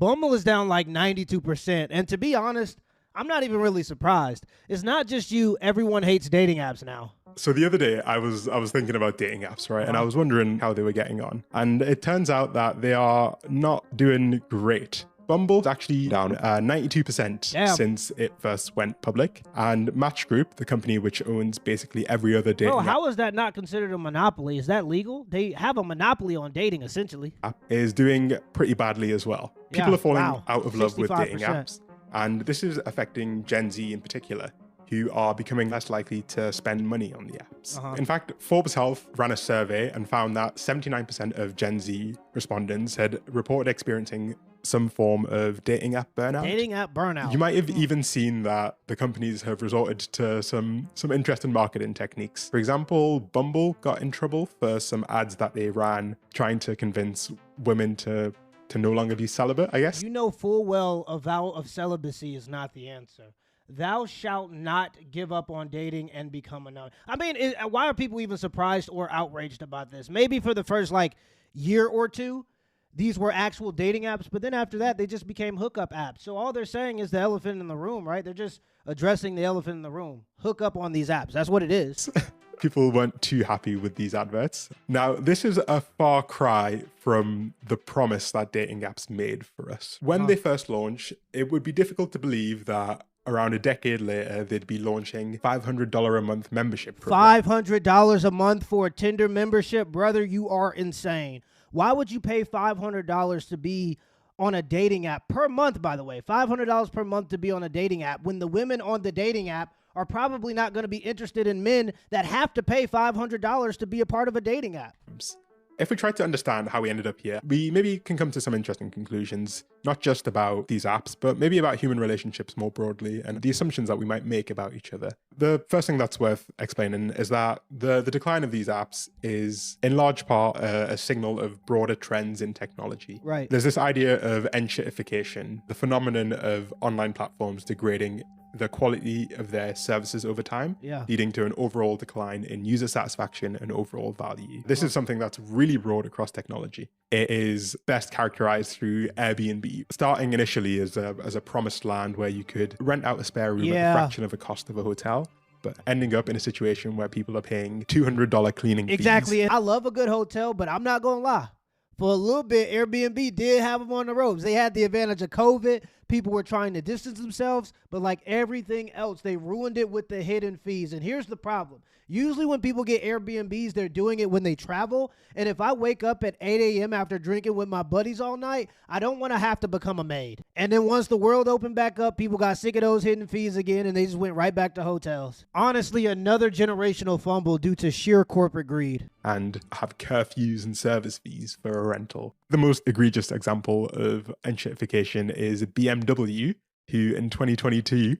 Bumble is down like 92%. And to be honest, I'm not even really surprised. It's not just you. Everyone hates dating apps now. So the other day, I was thinking about dating apps, right? And I was wondering how they were getting on. And it turns out that they are not doing great. Bumble's actually down 92% since it first went public. And Match Group, the company which owns basically every other dating app. How is that not considered a monopoly? Is that legal? They have a monopoly on dating, essentially. Is doing pretty badly as well. People are falling out of love with 65%. dating apps. And this is affecting Gen Z in particular, who are becoming less likely to spend money on the apps. In fact, Forbes Health ran a survey and found that 79% of Gen Z respondents had reported experiencing some form of dating app burnout. Dating app burnout. You might have even seen that the companies have resorted to some interesting marketing techniques. For example, Bumble got in trouble for some ads that they ran trying to convince women to no longer be celibate, I guess. You know full well a vow of celibacy is not the answer. Thou shalt not give up on dating and become a nun. I mean, why are people even surprised or outraged about this? Maybe for the first year or two, these were actual dating apps, but then after that, they just became hookup apps. So all they're saying is the elephant in the room, right? They're just addressing the elephant in the room. Hook up on these apps. That's what it is. People weren't too happy with these adverts. Now, this is a far cry from the promise that dating apps made for us. When they first launched, it would be difficult to believe that around a decade later, they'd be launching $500 a month membership program. $500 a month for a Tinder membership? Brother, you are insane. Why would you pay $500 to be on a dating app per month, by the way? $500 per month to be on a dating app when the women on the dating app are probably not going to be interested in men that have to pay $500 to be a part of a dating app. If we try to understand how we ended up here, we maybe can come to some interesting conclusions, not just about these apps, but maybe about human relationships more broadly and the assumptions that we might make about each other. The first thing that's worth explaining is that the decline of these apps is in large part a signal of broader trends in technology. Right. There's this idea of enshittification, the phenomenon of online platforms degrading the quality of their services over time, leading to an overall decline in user satisfaction and overall value. This is something that's really broad across technology. It is best characterized through Airbnb, starting initially as a promised land where you could rent out a spare room at a fraction of the cost of a hotel, but ending up in a situation where people are paying $200 cleaning fees. Exactly. And I love a good hotel, but I'm not going to lie. For a little bit, Airbnb did have them on the ropes. They had the advantage of COVID. People were trying to distance themselves, but like everything else, they ruined it with the hidden fees. And here's the problem. Usually when people get Airbnbs, they're doing it when they travel. And if I wake up at 8 a.m. after drinking with my buddies all night, I don't want to have to become a maid. And then once the world opened back up, people got sick of those hidden fees again, and they just went right back to hotels. Honestly, another generational fumble due to sheer corporate greed. And have curfews and service fees for a rental. The most egregious example of enshittification is BMW, who in 2022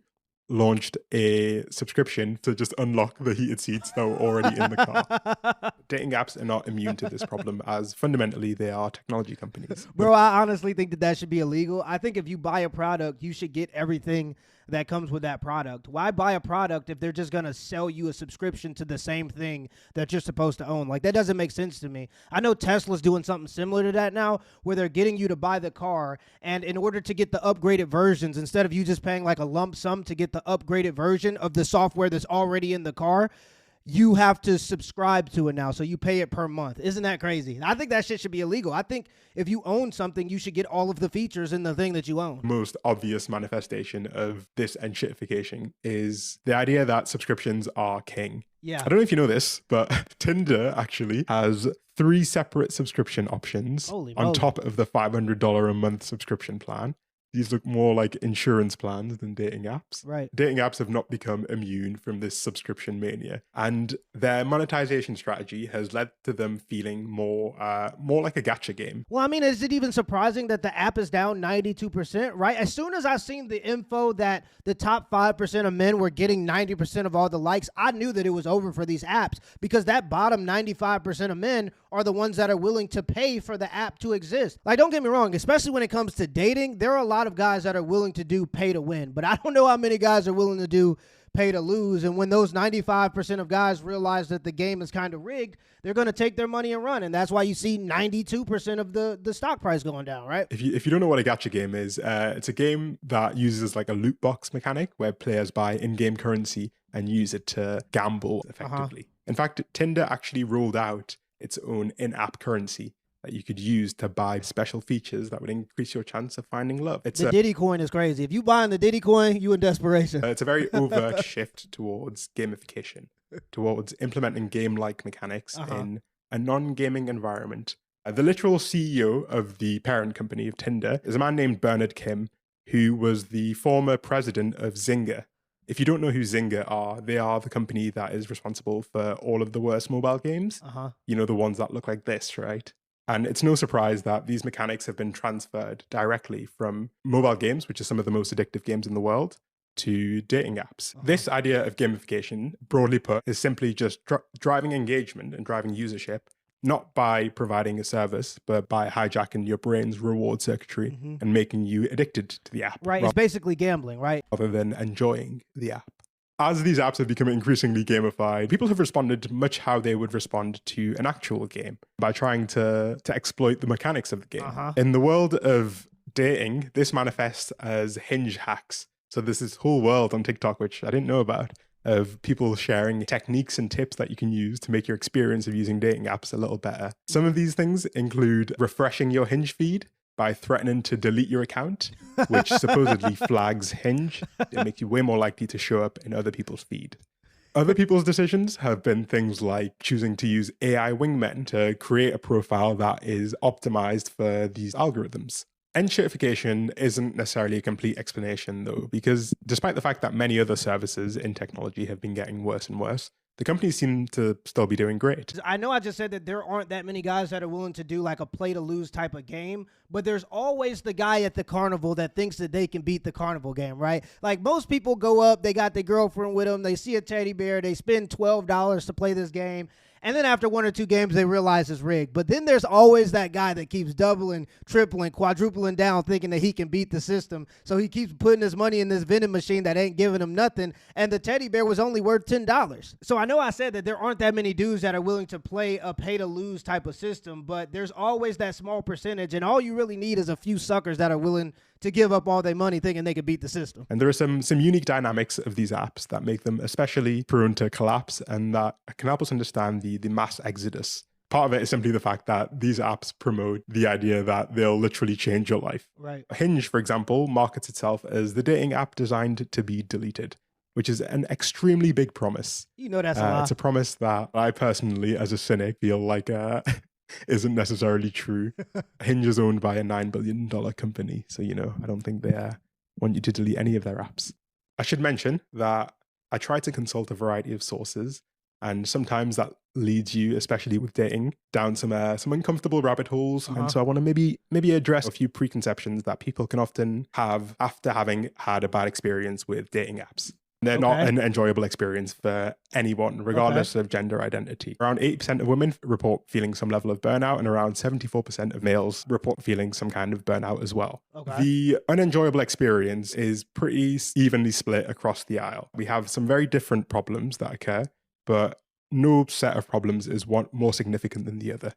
launched a subscription to just unlock the heated seats that were already in the car. Dating apps are not immune to this problem, as fundamentally they are technology companies. Bro, I honestly think that should be illegal. I think if you buy a product, you should get everything that comes with that product. Why buy a product if they're just going to sell you a subscription to the same thing that you're supposed to own? Like, that doesn't make sense to me. I know Tesla's doing something similar to that now, where they're getting you to buy the car, and in order to get the upgraded versions, instead of you just paying like a lump sum to get the upgraded version of the software that's already in the car, you have to subscribe to it now, so you pay it per month. Isn't that crazy? I think that shit should be illegal. I think if you own something, you should get all of the features in the thing that you own. Most obvious manifestation of this enshittification is the idea that subscriptions are king. Yeah. I don't know if you know this, but Tinder actually has 3 separate subscription options on top of the $500 a month subscription plan. These look more like insurance plans than dating apps. Right. Dating apps have not become immune from this subscription mania, and their monetization strategy has led to them feeling more like a gacha game. Well, I mean, is it even surprising that the app is down 92%, right? As soon as I seen the info that the top 5% of men were getting 90% of all the likes, I knew that it was over for these apps, because that bottom 95% of men are the ones that are willing to pay for the app to exist. Like, don't get me wrong, especially when it comes to dating, there are a lot of guys that are willing to do pay to win, but I don't know how many guys are willing to do pay to lose. And when those 95% of guys realize that the game is kind of rigged, they're going to take their money and run. And that's why you see 92% of the stock price going down, right? If you don't know what a gacha game is, it's a game that uses like a loot box mechanic where players buy in-game currency and use it to gamble effectively. In fact, Tinder actually rolled out its own in-app currency that you could use to buy special features that would increase your chance of finding love. The Diddy coin is crazy. If you buying the Diddy coin, you in desperation. It's a very overt shift towards gamification, towards implementing game-like mechanics in a non-gaming environment. The literal CEO of the parent company of Tinder is a man named Bernard Kim, who was the former president of Zynga. If you don't know who Zynga are, they are the company that is responsible for all of the worst mobile games. You know, the ones that look like this, right? And it's no surprise that these mechanics have been transferred directly from mobile games, which are some of the most addictive games in the world, to dating apps. This idea of gamification, broadly put, is simply just driving engagement and driving usership, not by providing a service, but by hijacking your brain's reward circuitry and making you addicted to the app. Right, it's basically gambling, right? Rather than enjoying the app. As these apps have become increasingly gamified, people have responded much how they would respond to an actual game by trying to exploit the mechanics of the game. In the world of dating, this manifests as hinge hacks. So there's this whole world on TikTok, which I didn't know about, of people sharing techniques and tips that you can use to make your experience of using dating apps a little better. Some of these things include refreshing your Hinge feed by threatening to delete your account, which supposedly flags Hinge. It makes you way more likely to show up in other people's feed. Other people's decisions have been things like choosing to use AI wingmen to create a profile that is optimized for these algorithms. Enshittification isn't necessarily a complete explanation, though, because despite the fact that many other services in technology have been getting worse and worse, the companies seem to still be doing great. I know I just said that there aren't that many guys that are willing to do like a play to lose type of game, but there's always the guy at the carnival that thinks that they can beat the carnival game, right? Like most people go up, they got their girlfriend with them, they see a teddy bear, they spend $12 to play this game. And then after 1 or 2 games, they realize it's rigged. But then there's always that guy that keeps doubling, tripling, quadrupling down, thinking that he can beat the system. So he keeps putting his money in this vending machine that ain't giving him nothing. And the teddy bear was only worth $10. So I know I said that there aren't that many dudes that are willing to play a pay-to-lose type of system, but there's always that small percentage. And all you really need is a few suckers that are willing to give up all their money thinking they could beat the system. And there are some unique dynamics of these apps that make them especially prone to collapse and that can help us understand the mass exodus. Part of it is simply the fact that these apps promote the idea that they'll literally change your life. Right. Hinge, for example, markets itself as the dating app designed to be deleted, which is an extremely big promise. You know that's a lie. It's a promise that I personally, as a cynic, feel like isn't necessarily true. Hinge is owned by a $9 billion company. So, you know, I don't think they want you to delete any of their apps. I should mention that I try to consult a variety of sources, and sometimes that leads you, especially with dating, down some uncomfortable rabbit holes. And so I want to maybe address a few preconceptions that people can often have after having had a bad experience with dating apps. They're not an enjoyable experience for anyone, regardless of gender identity. Around 80% of women report feeling some level of burnout, and around 74% of males report feeling some kind of burnout as well. The unenjoyable experience is pretty evenly split across the aisle. We have some very different problems that occur, but no set of problems is one more significant than the other.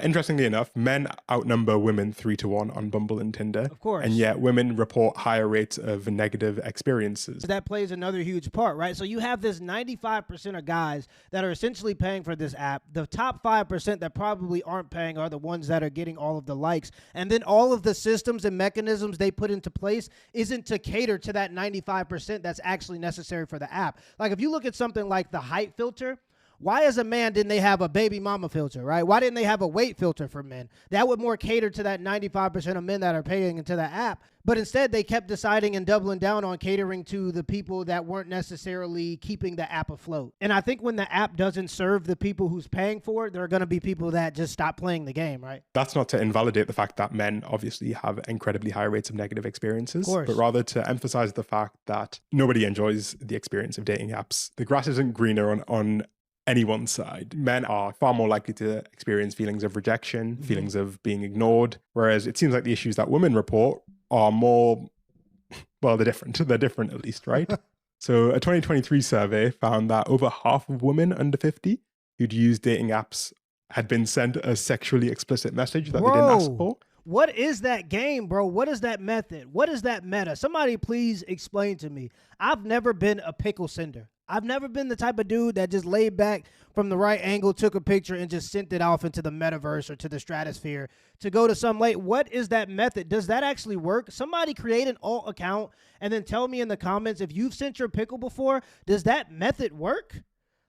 Interestingly enough, men outnumber women 3-1 on Bumble and Tinder. Of course. And yet women report higher rates of negative experiences. That plays another huge part, right? So you have this 95% of guys that are essentially paying for this app. The top 5% that probably aren't paying are the ones that are getting all of the likes. And then all of the systems and mechanisms they put into place isn't to cater to that 95% that's actually necessary for the app. Like if you look at something like the height filter, why as a man didn't they have a baby mama filter, right? Why didn't they have a weight filter for men? That would more cater to that 95% of men that are paying into the app. But instead, they kept deciding and doubling down on catering to the people that weren't necessarily keeping the app afloat. And I think when the app doesn't serve the people who's paying for it, there are going to be people that just stop playing the game, right? That's not to invalidate the fact that men obviously have incredibly high rates of negative experiences, but rather to emphasize the fact that nobody enjoys the experience of dating apps. The grass isn't greener on anyone's side. Men are far more likely to experience feelings of rejection, feelings of being ignored, whereas it seems like the issues that women report are more, well, they're different. They're different at least, right? So a 2023 survey found that over half of women under 50 who'd used dating apps had been sent a sexually explicit message that they didn't ask for. What is that game, bro? What is that method? What is that meta? Somebody please explain to me. I've never been a pickle sender. I've never been the type of dude that just laid back from the right angle, took a picture, and just sent it off into the metaverse or to the stratosphere to go to some late. What is that method? Does that actually work? Somebody create an alt account and then tell me in the comments if you've sent your pickle before. Does that method work?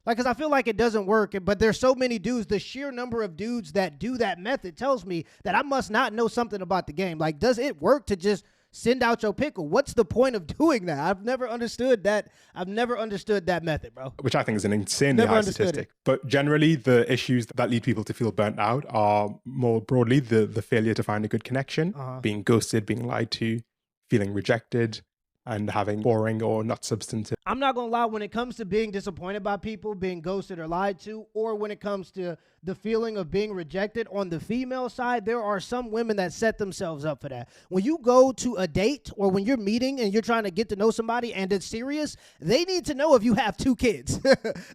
Like, because I feel like it doesn't work, but there's so many dudes. The sheer number of dudes that do that method tells me that I must not know something about the game. Like, does it work to just send out your pickle? What's the point of doing that? I've never understood that. I've never understood that method, bro. Which I think is an insanely high statistic. But generally, the issues that lead people to feel burnt out are more broadly the failure to find a good connection, being ghosted, being lied to, feeling rejected, and having boring or not substantive. I'm not going to lie, when it comes to being disappointed by people, being ghosted or lied to, or when it comes to the feeling of being rejected on the female side, there are some women that set themselves up for that. When you go to a date or when you're meeting and you're trying to get to know somebody and it's serious, they need to know if you have 2 kids.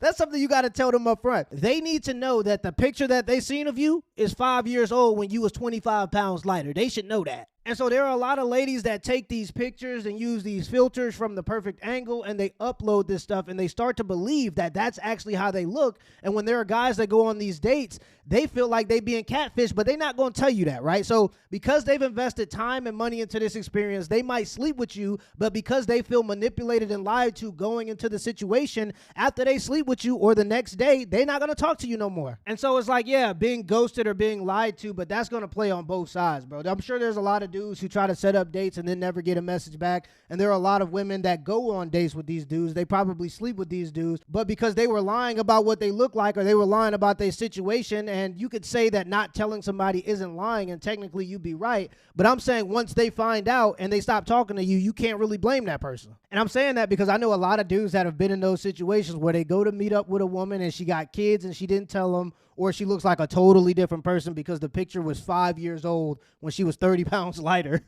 That's something you got to tell them up front. They need to know that the picture that they seen of you is 5 years old when you was 25 pounds lighter. They should know that. And so there are a lot of ladies that take these pictures and use these filters from the perfect angle and they upload this stuff and they start to believe that that's actually how they look. And when there are guys that go on these dates, they feel like they being catfished, but they're not going to tell you that, right? So because they've invested time and money into this experience, they might sleep with you, but because they feel manipulated and lied to going into the situation, after they sleep with you or the next day, they're not going to talk to you no more. And so it's like, yeah, being ghosted or being lied to, but that's going to play on both sides, bro. I'm sure there's a lot of dudes who try to set up dates and then never get a message back. And there are a lot of women that go on dates with these dudes. They probably sleep with these dudes, but because they were lying about what they look like or they were lying about their situation, and you could say that not telling somebody isn't lying and technically you'd be right. But I'm saying once they find out and they stop talking to you, you can't really blame that person. And I'm saying that because I know a lot of dudes that have been in those situations where they go to meet up with a woman and she got kids and she didn't tell them, or she looks like a totally different person because the picture was 5 years old when she was 30 pounds lighter.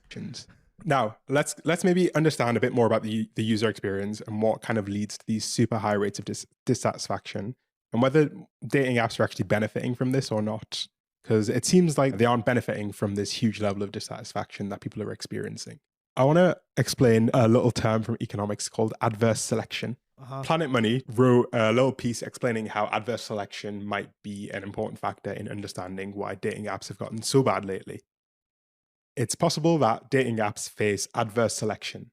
Now, let's maybe understand a bit more about the user experience and what kind of leads to these super high rates of dissatisfaction and whether dating apps are actually benefiting from this or not. Because it seems like they aren't benefiting from this huge level of dissatisfaction that people are experiencing. I want to explain a little term from economics called adverse selection. Planet Money wrote a little piece explaining how adverse selection might be an important factor in understanding why dating apps have gotten so bad lately. It's possible that dating apps face adverse selection.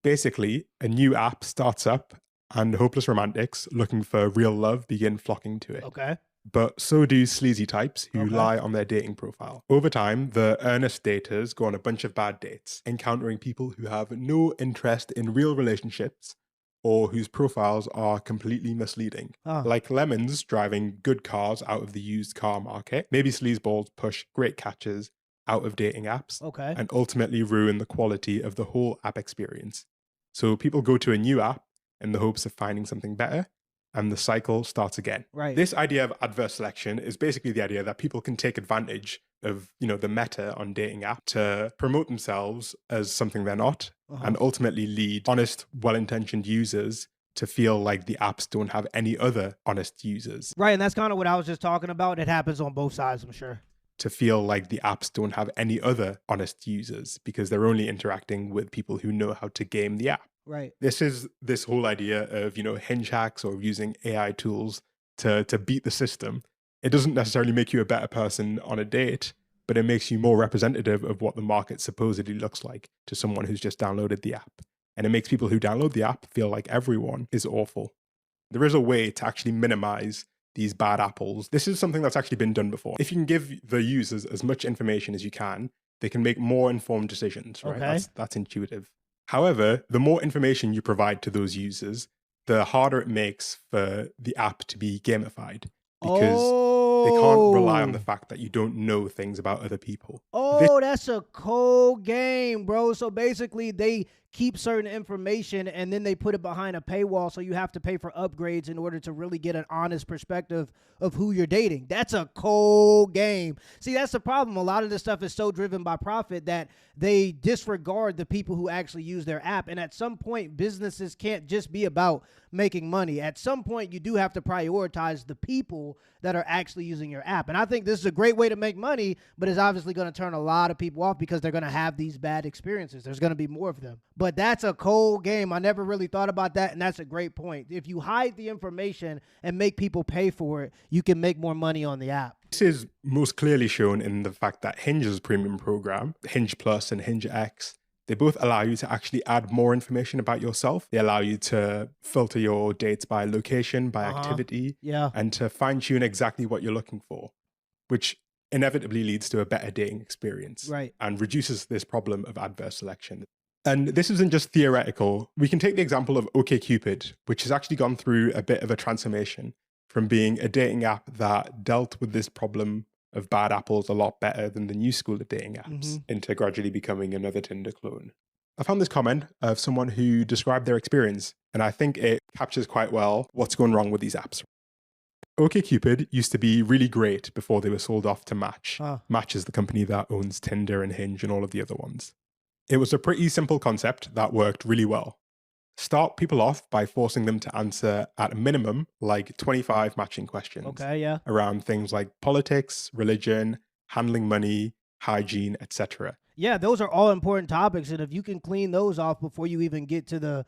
Basically, a new app starts up and hopeless romantics looking for real love begin flocking to it. Okay. But so do sleazy types who lie on their dating profile. Over time, the earnest daters go on a bunch of bad dates, encountering people who have no interest in real relationships or whose profiles are completely misleading. Like lemons driving good cars out of the used car market, maybe sleazeballs push great catches out of dating apps and ultimately ruin the quality of the whole app experience. So people go to a new app in the hopes of finding something better, and the cycle starts again. Right. This idea of adverse selection is basically the idea that people can take advantage of, the meta on dating app to promote themselves as something they're not, and ultimately lead honest, well-intentioned users to feel like the apps don't have any other honest users. Right, and that's kind of what I was just talking about. It happens on both sides, I'm sure. To feel like the apps don't have any other honest users because they're only interacting with people who know how to game the app. Right. This is this whole idea of, hinge hacks or using AI tools to beat the system. It doesn't necessarily make you a better person on a date, but it makes you more representative of what the market supposedly looks like to someone who's just downloaded the app. And it makes people who download the app feel like everyone is awful. There is a way to actually minimize these bad apples. This is something that's actually been done before. If you can give the users as much information as you can, they can make more informed decisions, right? Okay. That's intuitive. However, the more information you provide to those users, the harder it makes for the app to be gamified. Because They can't rely on the fact that you don't know things about other people. That's a cold game, bro. So basically, they keep certain information and then they put it behind a paywall, so you have to pay for upgrades in order to really get an honest perspective of who you're dating. That's a cold game. See, that's the problem. A lot of this stuff is so driven by profit that they disregard the people who actually use their app. And at some point, businesses can't just be about making money. At some point, you do have to prioritize the people that are actually using your app. And I think this is a great way to make money, but it's obviously going to turn a lot of people off because they're going to have these bad experiences. There's going to be more of them. But that's a cold game. I never really thought about that, and that's a great point. If you hide the information and make people pay for it, you can make more money on the app. This is most clearly shown in the fact that Hinge's premium program, Hinge Plus and Hinge X, they both allow you to actually add more information about yourself. They allow you to filter your dates by location, by activity, and to fine-tune exactly what you're looking for, which inevitably leads to a better dating experience, right, and reduces this problem of adverse selection. And this isn't just theoretical. We can take the example of OkCupid, which has actually gone through a bit of a transformation from being a dating app that dealt with this problem of bad apples a lot better than the new school of dating apps into gradually becoming another Tinder clone. I found this comment of someone who described their experience, and I think it captures quite well what's going wrong with these apps. OkCupid used to be really great before they were sold off to Match. Match is the company that owns Tinder and Hinge and all of the other ones. It was a pretty simple concept that worked really well. Start people off by forcing them to answer at a minimum like 25 matching questions around things like politics, religion, handling money, hygiene, etc. Yeah, those are all important topics, and if you can clean those off before you even get to the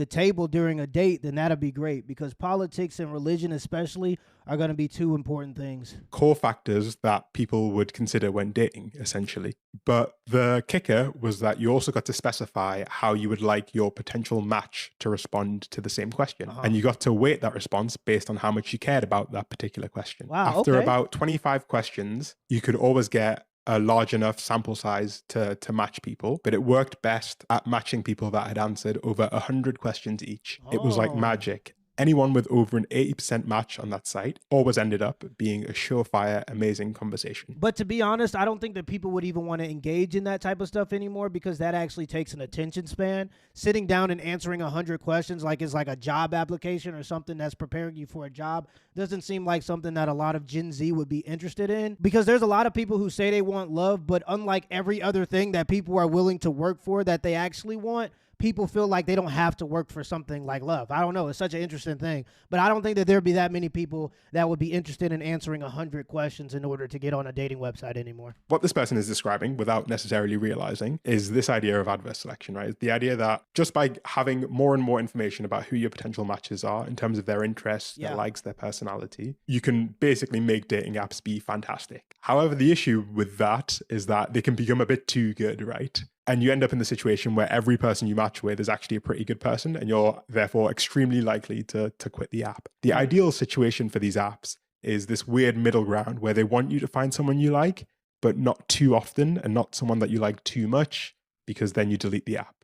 table during a date, then that'll be great, because politics and religion especially are going to be two important things. Core factors that people would consider when dating, essentially. But the kicker was that you also got to specify how you would like your potential match to respond to the same question. And you got to weight that response based on how much you cared about that particular question. Wow, After about 25 questions, you could always get a large enough sample size to match people, but it worked best at matching people that had answered over 100 questions each. It was like magic. Anyone with over an 80% match on that site always ended up being a surefire, amazing conversation. But to be honest, I don't think that people would even want to engage in that type of stuff anymore, because that actually takes an attention span. Sitting down and answering 100 questions like it's like a job application or something that's preparing you for a job doesn't seem like something that a lot of Gen Z would be interested in, because there's a lot of people who say they want love, but unlike every other thing that people are willing to work for that they actually want, people feel like they don't have to work for something like love. I don't know. It's such an interesting thing. But I don't think that there'd be that many people that would be interested in answering 100 questions in order to get on a dating website anymore. What this person is describing, without necessarily realizing, is this idea of adverse selection, right? The idea that just by having more and more information about who your potential matches are in terms of their interests, their likes, their personality, you can basically make dating apps be fantastic. However, the issue with that is that they can become a bit too good, right? And you end up in the situation where every person you match with is actually a pretty good person, and you're therefore extremely likely to quit the app. The ideal situation for these apps is this weird middle ground where they want you to find someone you like, but not too often, and not someone that you like too much, because then you delete the app.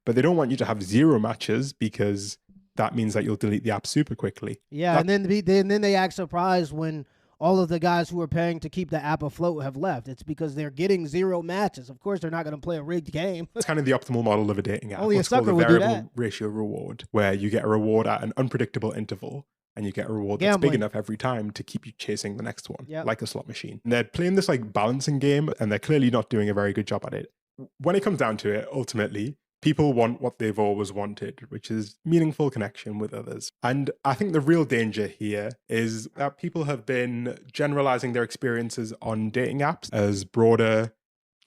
But they don't want you to have zero matches, because that means that you'll delete the app super quickly. Yeah, and then they act surprised when all of the guys who are paying to keep the app afloat have left. It's because they're getting zero matches. Of course, they're not going to play a rigged game. It's kind of the optimal model of a dating app. Only a sucker would do that. Variable ratio reward, where you get a reward at an unpredictable interval, and you get a reward that's big enough every time to keep you chasing the next one, like a slot machine. And they're playing this like balancing game, and they're clearly not doing a very good job at it. When it comes down to it, ultimately, people want what they've always wanted, which is meaningful connection with others. And I think the real danger here is that people have been generalizing their experiences on dating apps as broader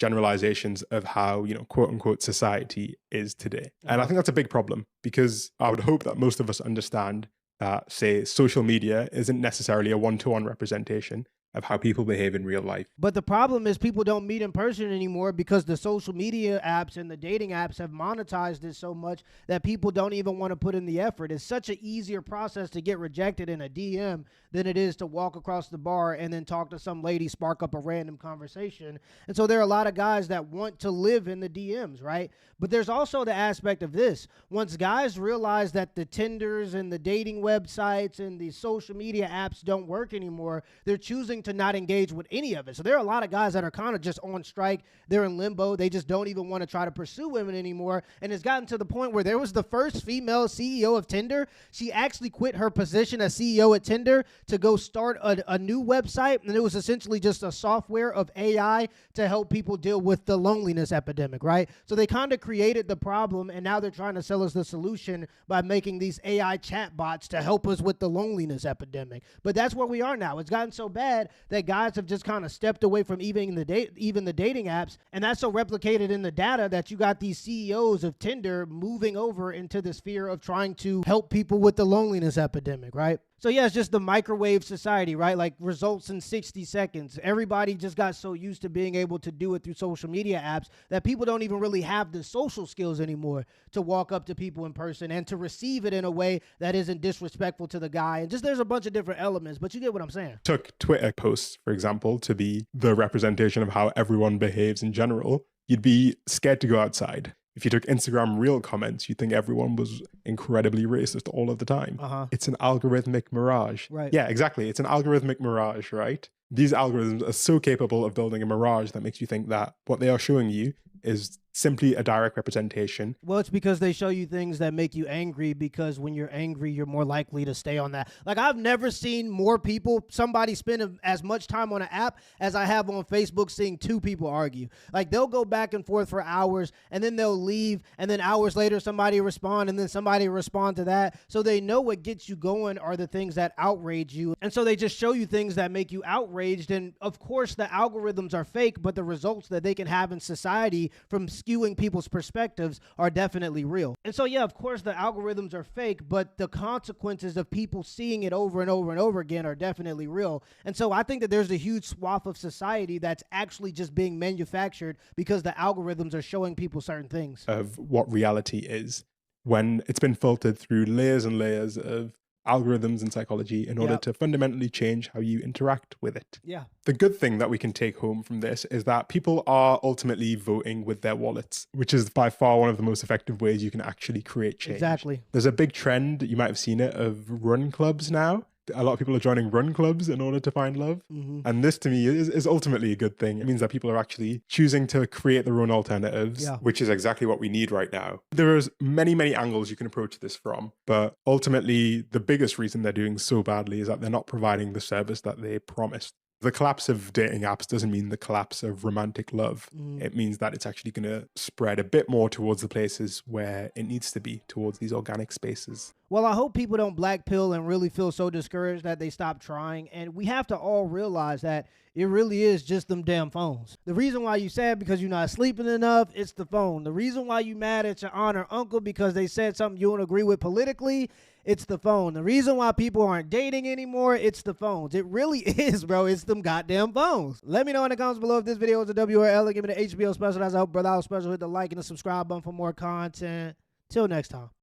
generalizations of how, quote unquote, society is today. And I think that's a big problem, because I would hope that most of us understand that, say, social media isn't necessarily a one-to-one representation of how people behave in real life. But the problem is people don't meet in person anymore, because the social media apps and the dating apps have monetized it so much that people don't even want to put in the effort. It's such an easier process to get rejected in a DM than it is to walk across the bar and then talk to some lady, spark up a random conversation. And so there are a lot of guys that want to live in the DMs, right? But there's also the aspect of this. Once guys realize that the Tinders and the dating websites and the social media apps don't work anymore, they're choosing choosing to not engage with any of it. So there are a lot of guys that are kind of just on strike. They're in limbo. They just don't even want to try to pursue women anymore. And it's gotten to the point where there was the first female CEO of Tinder. She actually quit her position as CEO at Tinder to go start a new website. And it was essentially just a software of AI to help people deal with the loneliness epidemic, right? So they kind of created the problem, and now they're trying to sell us the solution by making these AI chatbots to help us with the loneliness epidemic. But that's where we are now. It's gotten so bad that guys have just kind of stepped away from even the dating apps, and that's so replicated in the data that you got these CEOs of Tinder moving over into the sphere of trying to help people with the loneliness epidemic, right? So yeah, it's just the microwave society, right? Like results in 60 seconds. Everybody just got so used to being able to do it through social media apps that people don't even really have the social skills anymore to walk up to people in person and to receive it in a way that isn't disrespectful to the guy. And just there's a bunch of different elements, but you get what I'm saying. Took Twitter posts, for example, to be the representation of how everyone behaves in general. You'd be scared to go outside. If you took Instagram Reel comments, you'd think everyone was incredibly racist all of the time. It's an algorithmic mirage. Right. Yeah, exactly. It's an algorithmic mirage, right? These algorithms are so capable of building a mirage that makes you think that what they are showing you is simply a direct representation. Well, it's because they show you things that make you angry, because when you're angry, you're more likely to stay on that. Like, I've never seen more people, somebody spend as much time on an app as I have on Facebook seeing two people argue. Like, they'll go back and forth for hours, and then they'll leave, and then hours later somebody respond, and then somebody respond to that. So they know what gets you going are the things that outrage you. And so they just show you things that make you outraged. And of course the algorithms are fake, but the results that they can have in society from skewing people's perspectives are definitely real. And so, yeah, of course the algorithms are fake, but the consequences of people seeing it over and over and over again are definitely real. And so I think that there's a huge swath of society that's actually just being manufactured because the algorithms are showing people certain things. Of what reality is, when it's been filtered through layers and layers of algorithms and psychology in order to fundamentally change how you interact with it. Yeah. The good thing that we can take home from this is that people are ultimately voting with their wallets, which is by far one of the most effective ways you can actually create change. Exactly. There's a big trend, you might have seen it, of run clubs now. A lot of people are joining run clubs in order to find love. And this to me is ultimately a good thing. It means that people are actually choosing to create their own alternatives, which is exactly what we need right now. There is many, many angles you can approach this from, but ultimately the biggest reason they're doing so badly is that they're not providing the service that they promised. The collapse of dating apps doesn't mean the collapse of romantic love. It means that it's actually going to spread a bit more towards the places where it needs to be, towards these organic spaces. Well, I hope people don't black pill and really feel so discouraged that they stop trying. And we have to all realize that it really is just them damn phones. The reason why you sad because you're not sleeping enough, it's the phone. The reason why you mad at your aunt or uncle because they said something you don't agree with politically, it's the phone. The reason why people aren't dating anymore, it's the phones. It really is, bro. It's them goddamn phones. Let me know in the comments below if this video is a WRL and give me the HBO special. That's a Brother Out special. Hit the like and the subscribe button for more content. Till next time.